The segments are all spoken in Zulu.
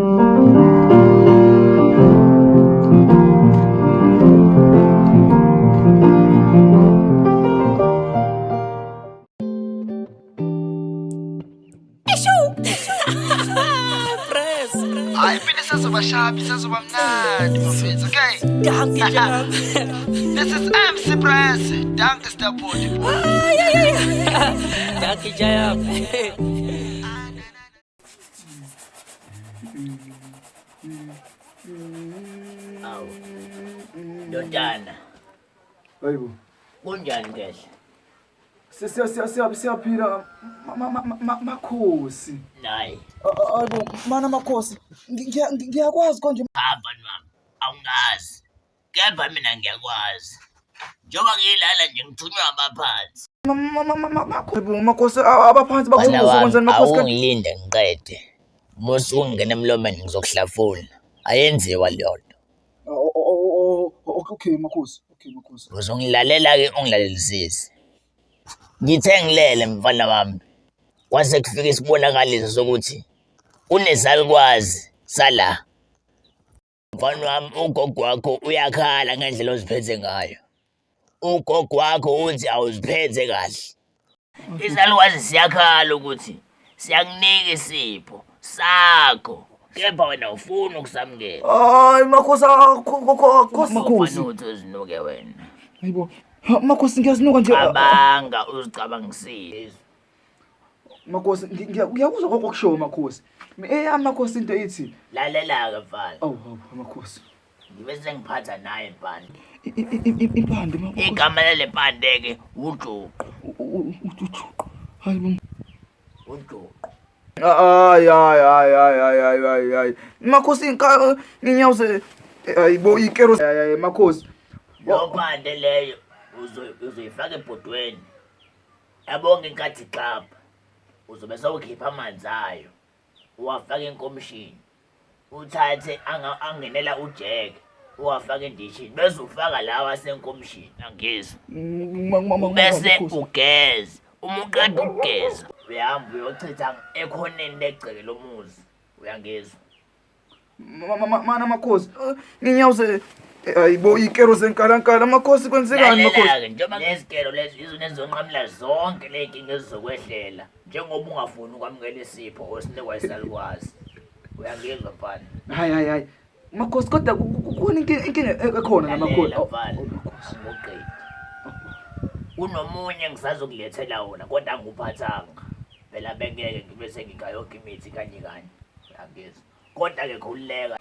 Hayi impilo isazoba sharp, isazoba mnandi bafethu, okay? Danke Jam. This is MC Press. Danke Stapoli. Danke Jam. Awu. Ndodana, Hayibo. kunjani kahle? Siyaphila makhosi. Nayi. Hayibo, mana makhosi. Ngiyakwazi konje. Hamba mama, awungazi. Kepha mina ngiyakwazi. Njoba ngiyilala nje ngithunywa abaphansi. Hayibo makhosi abaphansi bakuzokwenzani makhosi? Awungilinde ngiqede. Musu ungena emlomeni ngizokuhlafuna. Ayenziwa leyo nto. Okay makhosi. Okay makhosi. Uzongilalela ke ungilalelisise. Ngithe ngilele mfana wami. Kwase kufika isibonakaliso sokuthi unesalikwazi sala. Mfana wami ugogo wakho uyakhala ngendlela oziphethe ngayo. Ugogo wakho uthi awuziphethe kahle. Isalukwazi siyakhala ukuthi siyakunika isipho sakho. Kepha wena ufuna ukusamukela. Hayi makhosi makhosi. Uthi uzinuke wena. Hayibo. Makhosi ngiyazinuka nje. Abanga uzicabangisile. Makhosi ngiyakuzwa kokushoyo makhosi. Makhosi into ethi. Lalela-ke mfana. Awu makhosi. Ngibe sengiphatha naye impande. Impande makhosi. Igama lale mpande-ke uJuqu. Hayibo. uJuqu. Hayi. Makhosi nginyawuze hayibo ikero makhosi. Lo mpande leyo uzoyifaka ebhodweni. Yabonga inkathi xapha. Uzobe sewukhipha amanzi ayo. Uwafaka enkomishini. Uthathe angenela ujeke. Uwafaka endishini. Bese ufaka lawa asenkomishini. Angizwa. Bese ugeze. Uma uqeda ukugeza, uyahamba uyochitha ekhoneni legceke lomuzi. Uyangizwa? Mana makhosi nginyawuze hayibo ikero zenkalankala makhosi kwenzekani makhosi? Lalela-ke njengoba lezikelo lezi izona ezizonqamula zonke ley'nkinga ezizokwehlela njengoba ungafuni ukwamukela isipho osinikwa isalukwazi. Uyangizwa mfana? Hayi makhosi kodwa kukhona inkinga ekhona namakhosi. Lalela mfana, angiwuqedi. Kunomunye engisazokulethela wona kodwa anguphathanga. Phela bengeke ngibe sengigaya yonke imithi kanye. Uyangizwa? Kodwa-ke khululeka.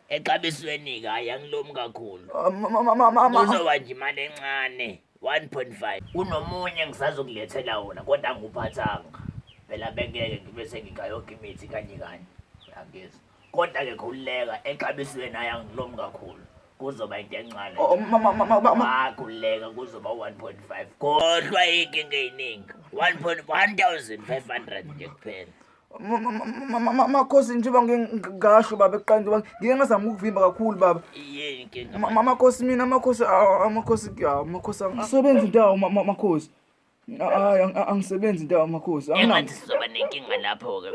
Exabisweni-ke hhayi angilomi kakhulu. Kuzoba nje imali encane 1.5. Kunomunye engisazokulethela wona kodwa anguphathanga. Phela bengeke ngibe sengigaya yonke imithi kanye. Uyangizwa? Kodwa-ke khululeka exabisweni hhayi angilomi kakhulu. Kuzoba into encane. Khululeka kuzoba 1.5. Khohlwa iy'nkinga ey'ningi. 1,500 nje kuphela. Makhosi njengoba ngingasho baba eqanjwe ngike ngazama ukuvimba kakhulu baba. Yini inkinga? Makhosi mina makhosi angisebenzi indawo makhosi. Hayi angisebenzi indawo makhosi. Engathi sizoba nenkinga lapho-ke.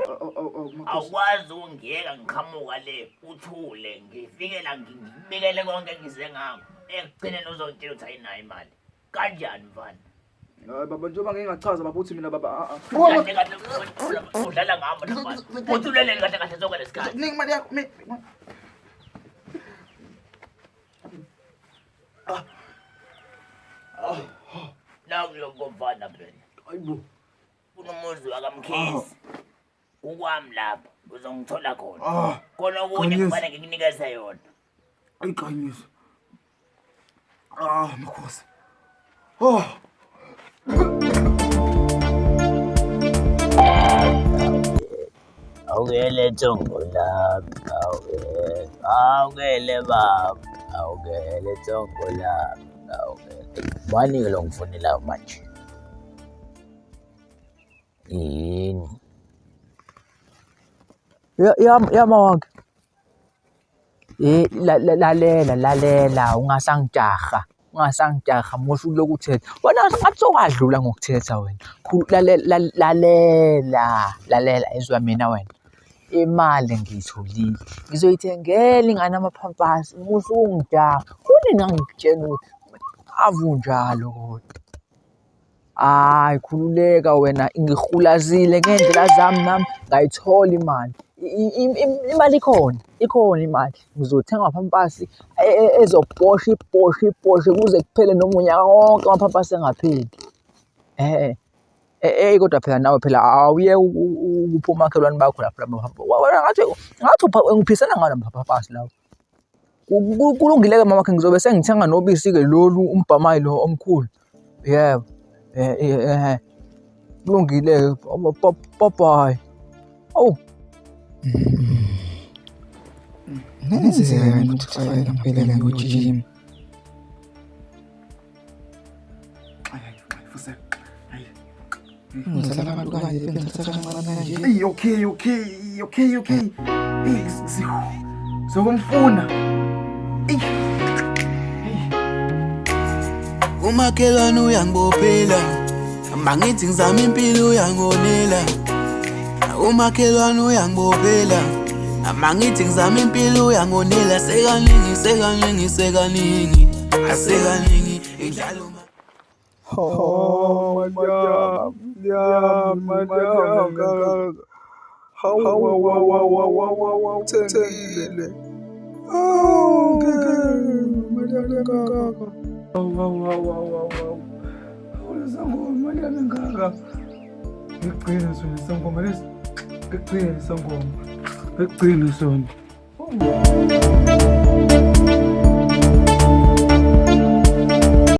Awukwazi ukungiyeka ngiqhamuka le uthule ngifike la ngibikele konke engize ngako. Ekugcineni uzongitshela ukuthi ayinayo imali. Kanjani mfana? Hayi baba njengoba ngingachaza baba uthi mina baba Kahle kahle udlala ngami mfana. Uthuleleni kahle kahle zonke lesikhathi. nika imali yakho. Nakulo mfana phela. Hayibo. Kunomuzi wakamkhizi. Ukwami lapho uzongithola khona. Khona okunye kufanele ngikunikeze yona. Ayiqanyisa. Makhosi. Awukele thongo lami, awukele baba, awukele thongo lami, awukele. Bani-ke lo ngifonelayo manje? Yini? Yama wonke. Lalela ungasangijaha mosho uloku uthetha wena ngathi sokwadlula ngokuthetha wena lalela izwa mina wena imali ngiyitholile ngizoyithengela ingane amaphampasi musungijaha kunini ngangikutshela ukuthi avunjalo kodwa hayi khululeka wena ngihulazile ngendlela zami nami ngayithola imali imali ikhona imali ngizothenga amaphampasi ezobhosha ibhoshe kuze kuphele noma unyaka wonke amaphampasi engapheli kodwa phela nawe phela awuye uphi omakhelwane bakho lapho ngathi ngiphisana ngalo maphampasi lawo kulungile-ke mamakhe ngizobe sengithenga nobisi-ke lolu umbhamayi lo omkhulu yebo kulungile-ke bye. Awu Ngenzeka kanti ukuthi kufayela ngiphelele ngojima. Ngizala abantu kanje bengithatha kancane nje. Hey, okay. Zokumfuna. Umakhelwane uyangibophela mangithi ngizama impilo uyangonela. Umakhelwane uyangibophela mangithi ngizama impilo uyangonela. Sekaningi asekaningi idlala uma Ngigcina sona.